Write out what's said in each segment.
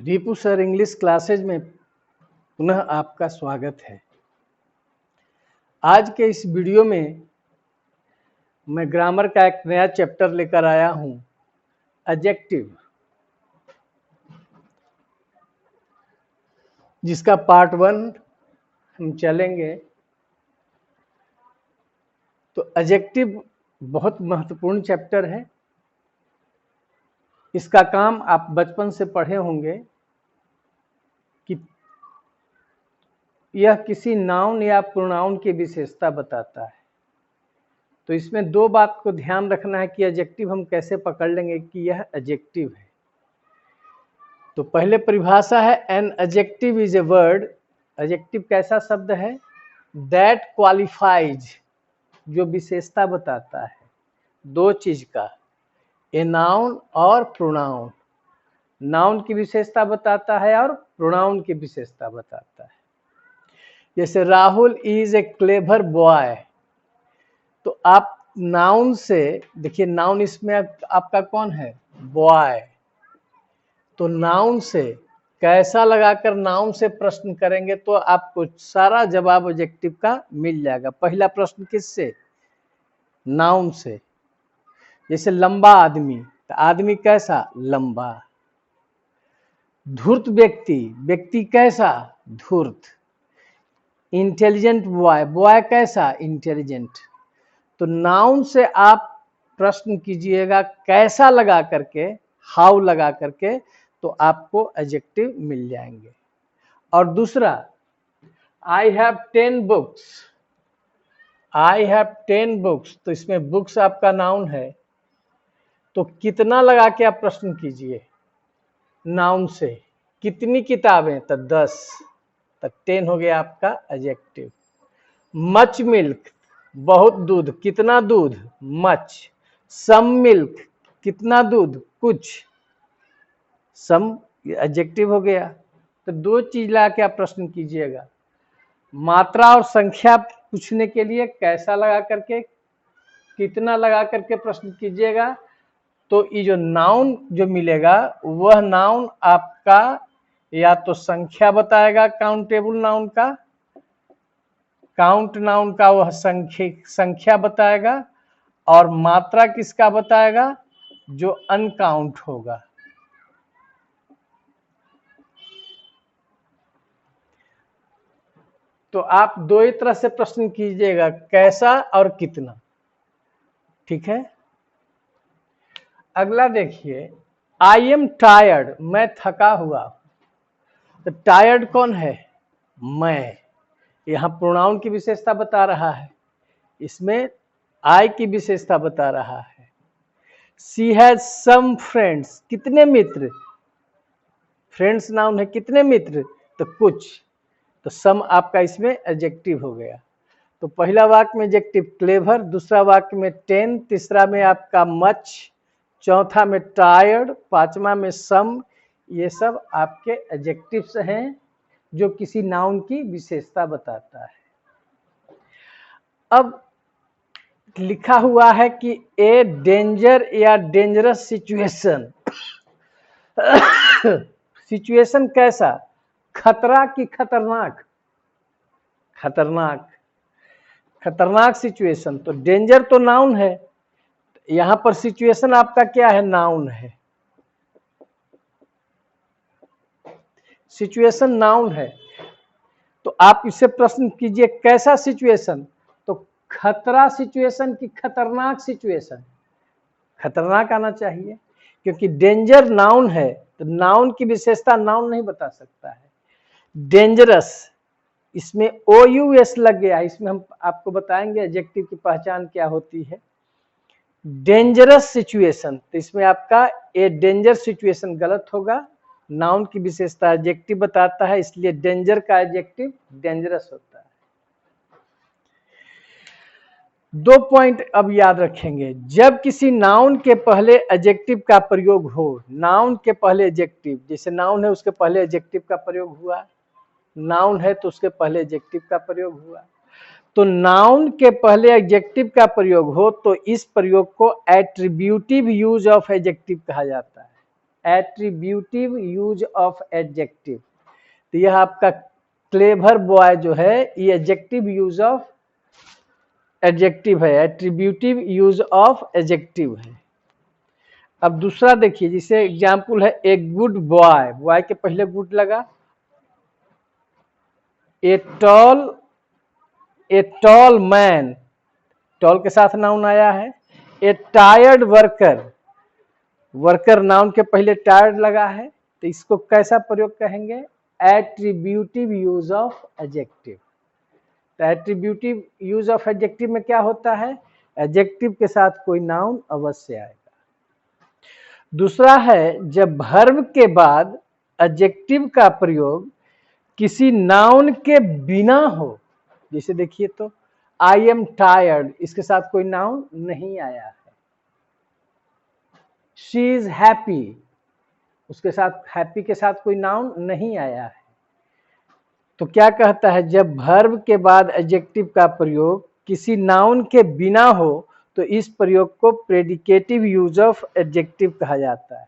Deepu sir English classes में पुनः आपका स्वागत है। आज के इस वीडियो में मैं ग्रामर का एक नया चैप्टर लेकर आया हूं, एडजेक्टिव, जिसका पार्ट 1 हम चलेंगे। तो एडजेक्टिव बहुत महत्वपूर्ण चैप्टर है। इसका काम आप बचपन से पढ़े होंगे कि यह किसी नाउन या प्रोनाउन की विशेषता बताता है। तो इसमें दो बात को ध्यान रखना है कि एडजेक्टिव हम कैसे पकड़ लेंगे कि यह एडजेक्टिव है। तो पहले परिभाषा है, an adjective is a word. Adjective कैसा शब्द है? दैट क्वालिफाइज, जो विशेषता बताता है दो चीज का, ए नाउन और प्रोनाउन। नाउन की विशेषता बताता है और प्रोनाउन की विशेषता बताता है। जैसे Rahul is a clever boy, तो आप नाउन से देखिए, नाउन इसमें आपका कौन है? बॉय। तो नाउन से कैसा लगाकर नाउन से प्रश्न करेंगे तो आपको सारा जवाब एडजेक्टिव का मिल जाएगा। पहला प्रश्न किससे? नाउन से। जैसे लंबा आदमी, तो आदमी कैसा? लंबा। धूर्त व्यक्ति, व्यक्ति कैसा? धूर्त। इंटेलिजेंट बॉय, बॉय कैसा? इंटेलिजेंट। तो नाउन से आप प्रश्न कीजिएगा कैसा लगा करके, हाउ लगा करके, तो आपको एडजेक्टिव मिल जाएंगे। और दूसरा, I have 10 books. I have 10 books, तो इसमें बुक्स आपका नाउन है, तो कितना लगा के आप प्रश्न कीजिए नाउन से। कितनी किताबें? तो 10, तो 10 हो गया आपका एडजेक्टिव। मच मिल्क, बहुत दूध। कितना दूध? मच। सम मिल्क, कितना दूध? कुछ। सम एडजेक्टिव हो गया। तो दो चीज ला के आप प्रश्न कीजिएगा। मात्रा और संख्या पूछने के लिए कैसा लगा करके, कितना लगा करके प्रश्न कीजिएगा। तो ये जो नाउन जो मिलेगा, वह नाउन आपका या तो संख्या बताएगा, काउंटेबल नाउन का, काउंट नाउन का वह संख्या बताएगा, और मात्रा किसका बताएगा? जो अनकाउंट होगा। तो आप दो ही तरह से प्रश्न कीजिएगा, कैसा और कितना। ठीक है। अगला देखिए, आई एम टायर्ड, मैं थका हुआ। तो टायर्ड कौन है? मैं। यहाँ प्रोनाउन की विशेषता बता रहा है, इसमें आई की विशेषता बता रहा है। शी हैज सम फ्रेंड्स, कितने मित्र? फ्रेंड्स नाउन है, कितने मित्र? तो कुछ। तो सम आपका इसमें एडजेक्टिव हो गया। तो पहला वाक्य में एडजेक्टिव क्लेवर, दूसरा वाक्य में 10, तीसरा में आपका मच, चौथा में टायर्ड, पांचवा में सम। ये सब आपके एडजेक्टिव्स हैं जो किसी नाउन की विशेषता बताता है। अब लिखा हुआ है कि ए डेंजर या डेंजरस सिचुएशन। सिचुएशन कैसा? खतरा की खतरनाक? खतरनाक। खतरनाक सिचुएशन। तो डेंजर तो नाउन है, यहां पर सिचुएशन आपका क्या है? नाउन है। सिचुएशन नाउन है, तो आप इससे प्रश्न कीजिए कैसा सिचुएशन? तो खतरा सिचुएशन की खतरनाक सिचुएशन? खतरनाक आना चाहिए, क्योंकि डेंजर नाउन है, तो नाउन की विशेषता नाउन नहीं बता सकता है। डेंजरस, इसमें OUS लग गया, इसमें हम आपको बताएंगे एडजेक्टिव की पहचान क्या होती है। डेंजरस सिचुएशन, तो इसमें आपका ए डेंजर सिचुएशन गलत होगा। नाउन की विशेषता एडजेक्टिव बताता है, इसलिए डेंजर का एडजेक्टिव डेंजरस होता है। दो पॉइंट अब याद रखेंगे। जब किसी नाउन के पहले एडजेक्टिव का प्रयोग हो, नाउन के पहले एडजेक्टिव, जैसे नाउन है उसके पहले एडजेक्टिव का प्रयोग हुआ, नाउन है तो उसके पहले एडजेक्टिव का प्रयोग हुआ। तो नाउन के पहले एडजेक्टिव का प्रयोग हो तो इस प्रयोग को एट्रीब्यूटिव यूज ऑफ एडजेक्टिव कहा जाता है। Attributive use of adjective. तो यह आपका क्लेवर बॉय जो है ये एडजेक्टिव यूज ऑफ एडजेक्टिव है, एट्रीब्यूटिव यूज ऑफ एडजेक्टिव है। अब दूसरा देखिए, जिसे एग्जाम्पल है ए गुड बॉय, बॉय के पहले गुड लगा। ए टॉल मैन, टॉल के साथ नाउन आया है। ए टायर्ड वर्कर, वर्कर नाउन के पहले टायर्ड लगा है, तो इसको कैसा प्रयोग कहेंगे? Attributive use of adjective. तो एट्रीब्यूटिव यूज ऑफ एडजेक्टिव में क्या होता है? एडजेक्टिव के साथ कोई नाउन अवश्य आएगा। दूसरा है जब वर्ब के बाद एडजेक्टिव का प्रयोग किसी नाउन के बिना हो। जैसे देखिए तो आई एम टायर्ड, इसके साथ कोई नाउन नहीं आया है। शी इज हैप्पी, उसके साथ हैप्पी के साथ कोई नाउन नहीं आया है। तो क्या कहता है? जब वर्ब के बाद एडजेक्टिव का प्रयोग किसी नाउन के बिना हो तो इस प्रयोग को प्रेडिकेटिव यूज ऑफ एडजेक्टिव कहा जाता है।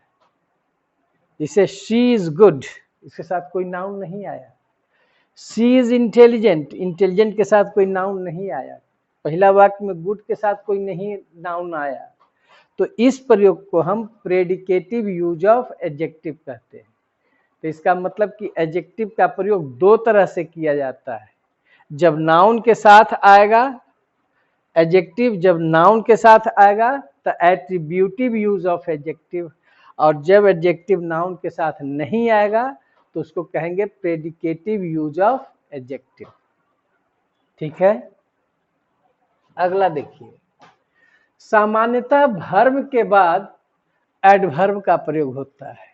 जैसे शी इज गुड, इसके साथ कोई नाउन नहीं आया। शी इज इंटेलिजेंट, इंटेलिजेंट के साथ कोई नाउन नहीं आया। पहला वाक्य में गुड के साथ कोई नहीं नाउन आया, तो इस प्रयोग को हम प्रेडिकेटिव यूज ऑफ एडजेक्टिव कहते हैं। तो इसका मतलब कि एडजेक्टिव का प्रयोग दो तरह से किया जाता है। जब नाउन के साथ आएगा एडजेक्टिव, जब नाउन के साथ आएगा तो एट्रीब्यूटिव यूज ऑफ एडजेक्टिव, और जब एडजेक्टिव नाउन के साथ नहीं आएगा तो उसको कहेंगे प्रेडिकेटिव यूज ऑफ एडजेक्टिव। ठीक है, अगला देखिए, सामान्यतः वर्ब के बाद एडवर्ब का प्रयोग होता है,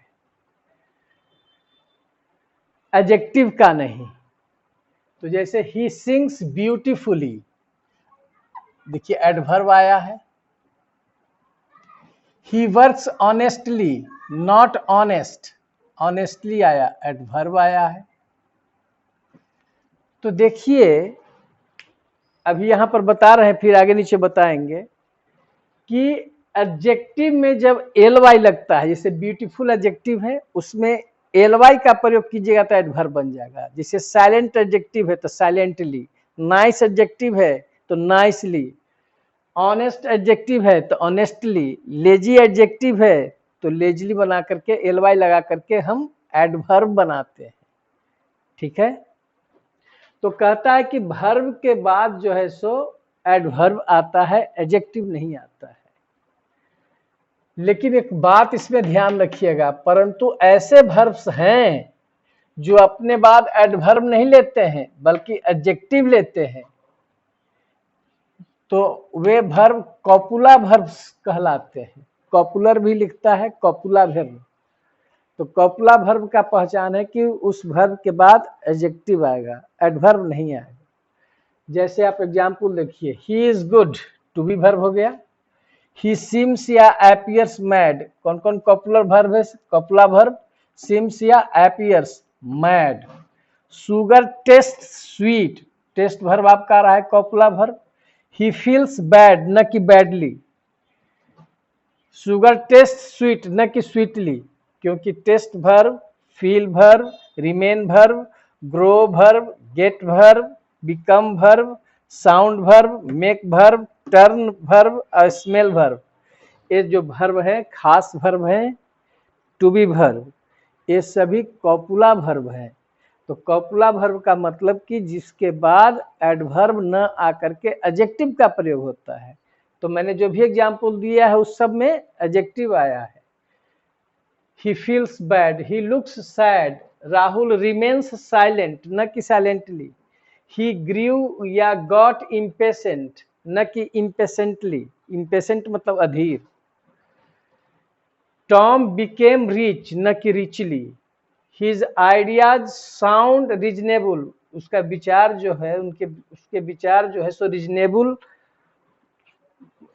एडजेक्टिव का नहीं। तो जैसे ही सिंग्स ब्यूटीफुली, देखिए एडवर्ब आया है। He works honestly, not honest, honestly आया, एडवर्ब आया है। तो देखिए अभी यहां पर बता रहे हैं, फिर आगे नीचे बताएंगे कि एडजेक्टिव में जब एल वाई लगता है, जैसे ब्यूटीफुल एडजेक्टिव है उसमें एल वाई का प्रयोग कीजिएगा तो एडवर्ब बन जाएगा। जैसे साइलेंट एडजेक्टिव है तो साइलेंटली, नाइस एडजेक्टिव है तो नाइसली, ऑनेस्ट एडजेक्टिव है तो ऑनेस्टली, लेजी एडजेक्टिव है तो लेजली बना करके एल वाई लगा करके हम एडवर्ब बनाते हैं। ठीक है, तो कहता है कि वर्ब के बाद जो है सो एडवर्ब आता है, एडजेक्टिव नहीं आता है। लेकिन एक बात इसमें ध्यान रखिएगा, परंतु ऐसे वर्ब्स हैं जो अपने बाद एडवर्ब नहीं लेते हैं बल्कि एडजेक्टिव लेते हैं, तो वे वर्ब कॉपुला वर्ब्स कहलाते हैं। कॉपुलर भी लिखता है, कॉपुला वर्ब। तो कॉपुला वर्ब का पहचान है कि उस वर्ब के बाद एडजेक्टिव आएगा, एडवर्ब नहीं आएगा। जैसे आप एग्जाम्पल देखिए, he is good, to be verb हो गया। ही सीम्स या अपीयर्स मैड, कौन कौन कॉपुलर वर्ब है? कॉपुला वर्ब, सीम्स या appears, mad. Sugar taste sweet, taste verb आपका आ रहा है copula verb. He feels bad, न कि बैडली। शुगर टेस्ट स्वीट, न कि स्वीटली, क्योंकि taste verb, feel verb, remain verb, grow verb, get verb, become verb, sound verb, make verb, turn verb और स्मेल वर्ब, ये जो वर्ब है खास वर्ब है, टू बी वर्ब, ये सभी कॉपुला वर्ब है। तो कॉपुला वर्ब का मतलब कि जिसके बाद एडवर्ब न आकर के एडजेक्टिव का प्रयोग होता है। तो मैंने जो भी एग्जाम्पल दिया है उस सब में एडजेक्टिव आया है। ही feels bad, he looks sad, Rahul remains silent, न कि साइलेंटली। ही ग्रीव या गॉट इम्पेशेंट, न कि इम्पेशेंटली, इम्पेशेंट मतलब अधीर। टॉम बिकेम रिच, न कि richly. His ideas sound reasonable, उसका विचार जो है, उसके विचार जो है सो रिजनेबल,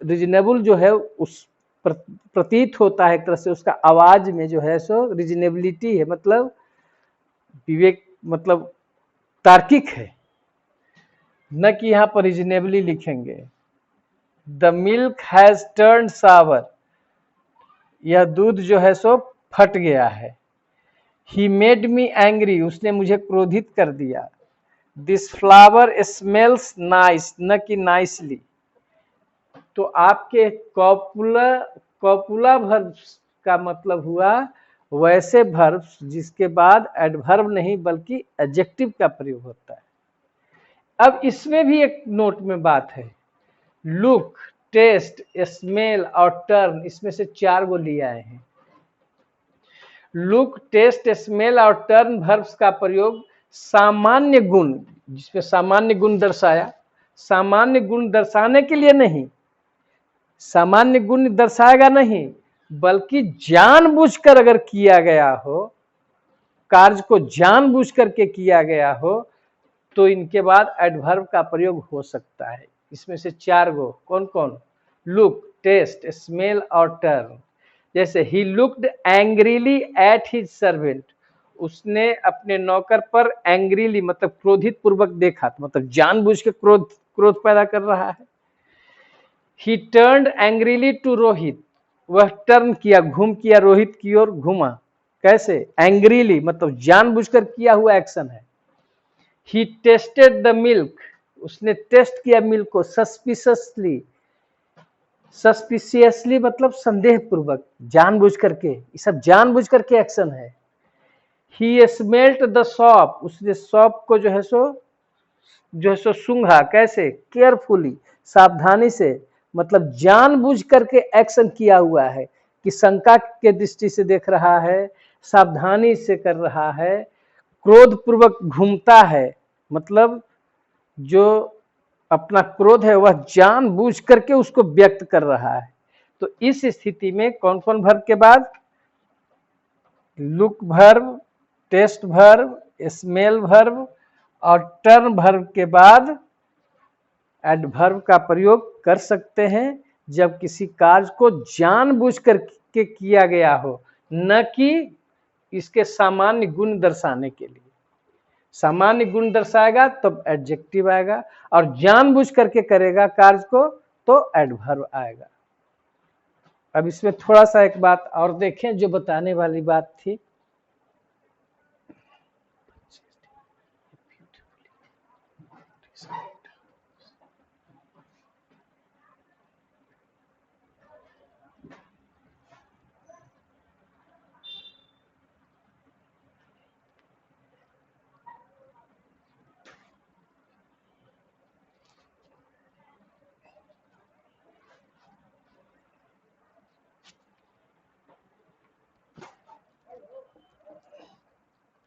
रिजनेबल जो है उस प्रतीत होता है एक तरह से, उसका आवाज में जो है सो रिजनेबिलिटी है, मतलब विवेक, मतलब तार्किक है, न कि यहाँ पर रिजनेबली लिखेंगे। द मिल्क हैज टर्न्ड सावर, यह दूध जो है सो फट गया है। ही मेड मी एंग्री, उसने मुझे क्रोधित कर दिया। दिस फ्लावर स्मेल्स नाइस, न कि नाइसली। तो आपके कॉपुला वर्ब्स का मतलब हुआ वैसे वर्ब्स जिसके बाद एडवर्ब नहीं बल्कि एडजेक्टिव का प्रयोग होता है। अब इसमें भी एक नोट में बात है, लुक, टेस्ट, स्मेल और टर्न, इसमें से 4 गो लिए आए हैं। लुक, टेस्ट, स्मेल और टर्न वर्ब्स का प्रयोग सामान्य गुण, जिसमें सामान्य गुण दर्शाया, सामान्य गुण दर्शाने के लिए नहीं, सामान्य गुण दर्शाएगा नहीं, बल्कि जानबूझकर अगर किया गया हो, कार्य को जानबूझ करके किया गया हो, तो इनके बाद एडवर्ब का प्रयोग हो सकता है। इसमें से 4 गो कौन कौन? लुक, टेस्ट, स्मेल और टर्न। जैसे he looked angrily at his servant, उसने अपने नौकर पर एंग्रीली मतलब क्रोधित पूर्वक देखा, मतलब जानबूझ के क्रोध पैदा कर रहा है। He turned angrily to Rohit, वह टर्न किया, घूम किया, रोहित की ओर घूमा। कैसे? एंग्रीली मतलब जानबूझकर किया हुआ एक्शन है। ही टेस्टेड द मिल्क, उसने टेस्ट किया मिल्क को। सस्पिशियसली, सस्पिशियसली मतलब संदेह पूर्वक, जानबूझ करके, ये सब जानबूझ करके एक्शन है। ही स्मेल्ट द शॉप, उसने शॉप को जो है सो सूंघा। कैसे? केयरफुली, सावधानी से, मतलब जानबूझ करके एक्शन किया हुआ है कि शंका के दृष्टि से देख रहा है, सावधानी से कर रहा है, क्रोध पूर्वक घूमता है, मतलब जो अपना क्रोध है वह जानबूझ करके उसको व्यक्त कर रहा है। तो इस स्थिति में कौन कौन वर्ब के बाद? Look verb, taste verb, smell verb और टर्न वर्ब के बाद एडवर्ब का प्रयोग कर सकते हैं जब किसी कार्य को जानबूझ कर के किया गया हो, न कि इसके सामान्य गुण दर्शाने के लिए। सामान्य गुण दर्शाएगा तब एडजेक्टिव आएगा, और जानबूझ करके करेगा कार्य को तो एडवर्ब आएगा। अब इसमें थोड़ा सा एक बात और देखें जो बताने वाली बात थी।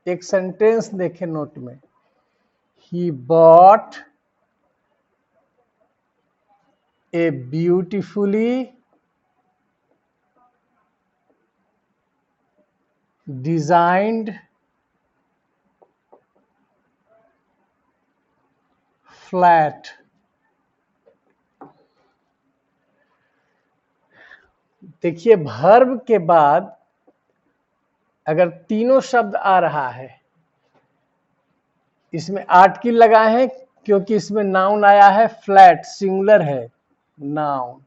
एक सेंटेंस देखें नोट में, he bought A beautifully designed flat. देखिए वर्ब के बाद अगर तीनों शब्द आ रहा है, इसमें आर्टिकल लगाए हैं क्योंकि इसमें नाउन आया है, फ्लैट सिंगुलर है नाउन।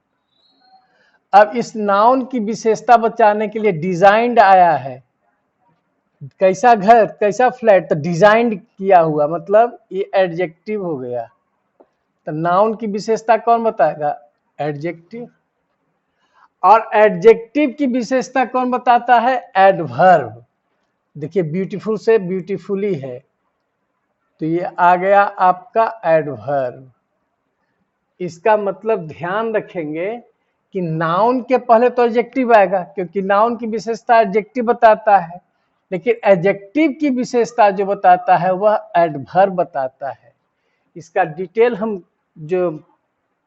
अब इस नाउन की विशेषता बचाने के लिए डिजाइन्ड आया है। कैसा घर, कैसा फ्लैट? तो डिजाइन्ड किया हुआ, मतलब ये एडजेक्टिव हो गया। तो नाउन की विशेषता कौन बताएगा? एडजेक्टिव। और एडजेक्टिव की विशेषता कौन बताता है? एडवर्ब। देखिए ब्यूटीफुल से ब्यूटीफुली है, तो ये आ गया आपका एडवर्ब। इसका मतलब ध्यान रखेंगे कि नाउन के पहले तो एडजेक्टिव आएगा, क्योंकि नाउन की विशेषता एडजेक्टिव बताता है, लेकिन एडजेक्टिव की विशेषता जो बताता है वह एडवर्ब बताता है। इसका डिटेल हम जो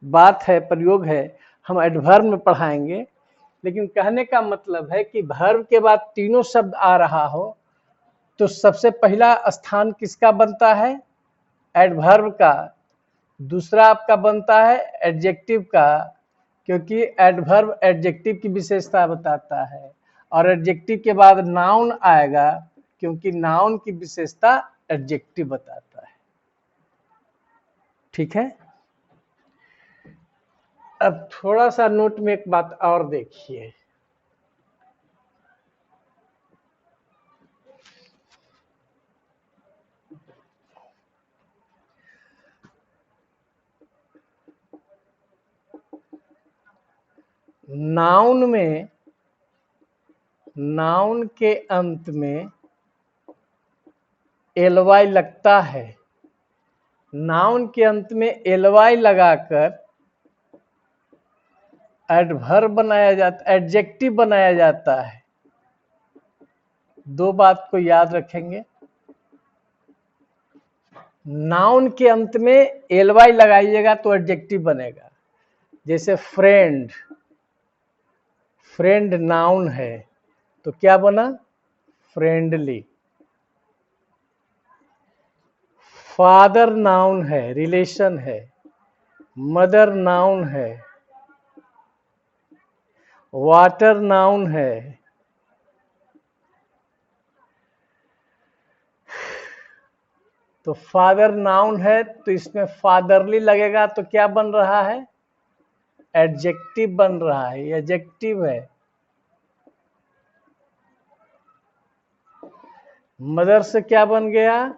बात है, प्रयोग है, हम एडवर्ब में पढ़ाएंगे। लेकिन कहने का मतलब है कि वर्ब के बाद तीनों शब्द आ रहा हो तो सबसे पहला स्थान किसका बनता है? एडवर्ब का। दूसरा आपका बनता है एडजेक्टिव का, क्योंकि एडवर्ब एडजेक्टिव की विशेषता बताता है। और एडजेक्टिव के बाद नाउन आएगा, क्योंकि नाउन की विशेषता एडजेक्टिव बताता है। ठीक है। अब थोड़ा सा नोट में एक बात और देखिए, नाउन के अंत में ly लगता है, नाउन के अंत में ly लगाकर एडवर्ब बनाया जाता, एडजेक्टिव बनाया जाता है। दो बात को याद रखेंगे, नाउन के अंत में ly लगाइएगा तो एडजेक्टिव बनेगा। जैसे फ्रेंड, फ्रेंड नाउन है तो क्या बना? फ्रेंडली। फादर नाउन है, रिलेशन है। मदर नाउन है। वाटर नाउन है। तो फादर नाउन है तो इसमें फादरली लगेगा तो क्या बन रहा है? एडजेक्टिव बन रहा है, ये एडजेक्टिव है। मदर से क्या बन गया?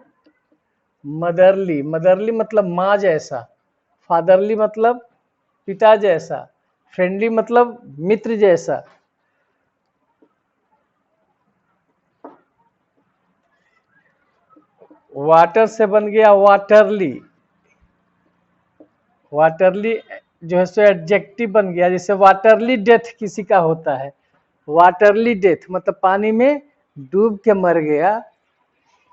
मदरली। मदरली मतलब माँ जैसा, फादरली मतलब पिता जैसा, फ्रेंडली मतलब मित्र जैसा। वाटर से बन गया वाटरली। वाटरली जो है सो एडजेक्टिव बन गया। जैसे वाटरली डेथ किसी का होता है, वाटरली डेथ मतलब पानी में डूब के मर गया,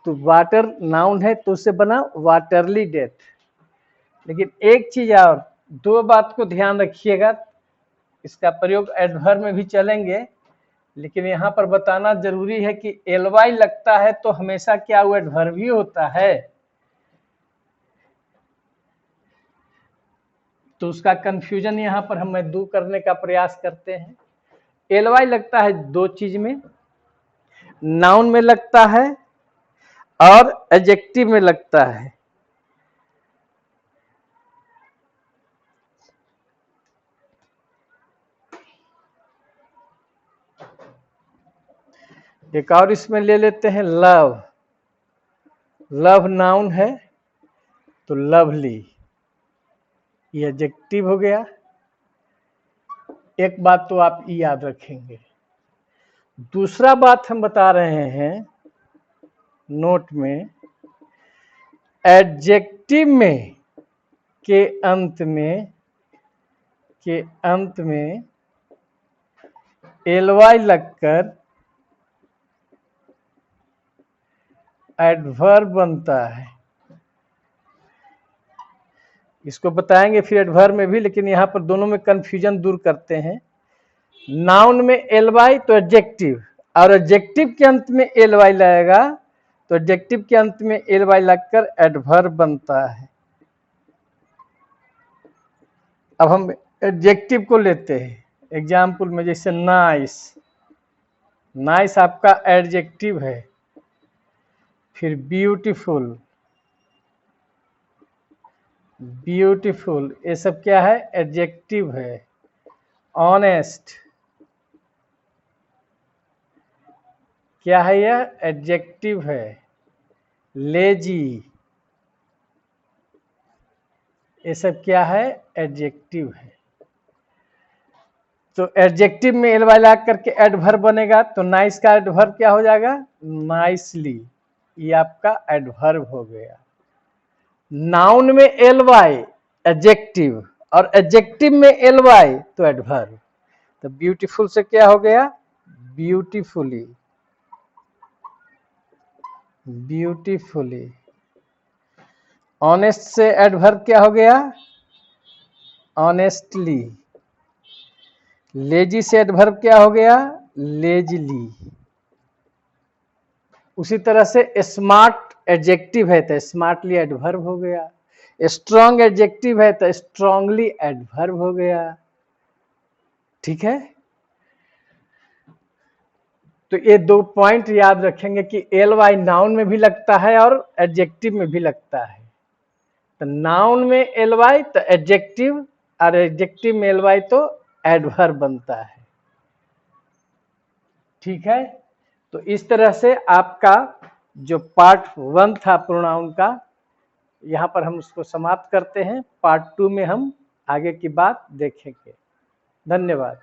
तो वाटर नाउन है तो उससे बना वाटरली डेथ। लेकिन एक चीज और, दो बात को ध्यान रखिएगा, इसका प्रयोग एडवर्ब में भी चलेंगे, लेकिन यहाँ पर बताना जरूरी है कि ly लगता है तो हमेशा क्या वो एडवर्ब ही होता है। तो उसका कंफ्यूजन यहाँ पर हम दूर करने का प्रयास करते हैं। ly लगता है दो चीज में, नाउन में लगता है और एडजेक्टिव में लगता है। एक और इसमें ले लेते हैं लव। लव नाउन है तो लवली, ये एडजेक्टिव हो गया। एक बात तो आप याद रखेंगे। दूसरा बात हम बता रहे हैं नोट में, एडजेक्टिव में के अंत में ly लगकर एडवर्ब बनता है। इसको बताएंगे फिर एडवर्ब में भी, लेकिन यहाँ पर दोनों में कंफ्यूजन दूर करते हैं। नाउन में ly तो एडजेक्टिव, और एडजेक्टिव के अंत में ly लगेगा तो एडजेक्टिव के अंत में ly लगकर एडवर्ब बनता है। अब हम एडजेक्टिव को लेते हैं एग्जाम्पल में, जैसे नाइस। नाइस आपका एडजेक्टिव है। फिर ब्यूटीफुल, ब्यूटीफुल ये सब क्या है? एडजेक्टिव है। ऑनेस्ट क्या है? यह एडजेक्टिव है। लेजी ये सब क्या है? एडजेक्टिव है। तो एडजेक्टिव में ly लगा करके एडवर्ब बनेगा तो नाइस का एडवर्ब क्या हो जाएगा? नाइसली। ये आपका एडवर्ब हो गया। नाउन में ly एडजेक्टिव और एडजेक्टिव में ly तो एडवर्ब। तो ब्यूटीफुल से क्या हो गया? ब्यूटीफुली। ब्यूटीफुली। ऑनेस्ट से एडवर्ब क्या हो गया? ऑनेस्टली। लेजी से एडवर्ब क्या हो गया? लेजली। उसी तरह से स्मार्ट एडजेक्टिव है तो स्मार्टली एडवर्ब हो गया। स्ट्रॉन्ग एडजेक्टिव है तो स्ट्रॉन्गली एडवर्ब हो गया। ठीक है, तो ये दो पॉइंट याद रखेंगे कि ly नाउन में भी लगता है और एडजेक्टिव में भी लगता है। तो नाउन में ly तो एडजेक्टिव, और एडजेक्टिव में ly तो एडवर्ब बनता है। ठीक है, तो इस तरह से आपका जो पार्ट 1 था प्रोनाउन का, यहाँ पर हम उसको समाप्त करते हैं। पार्ट 2 में हम आगे की बात देखेंगे। धन्यवाद।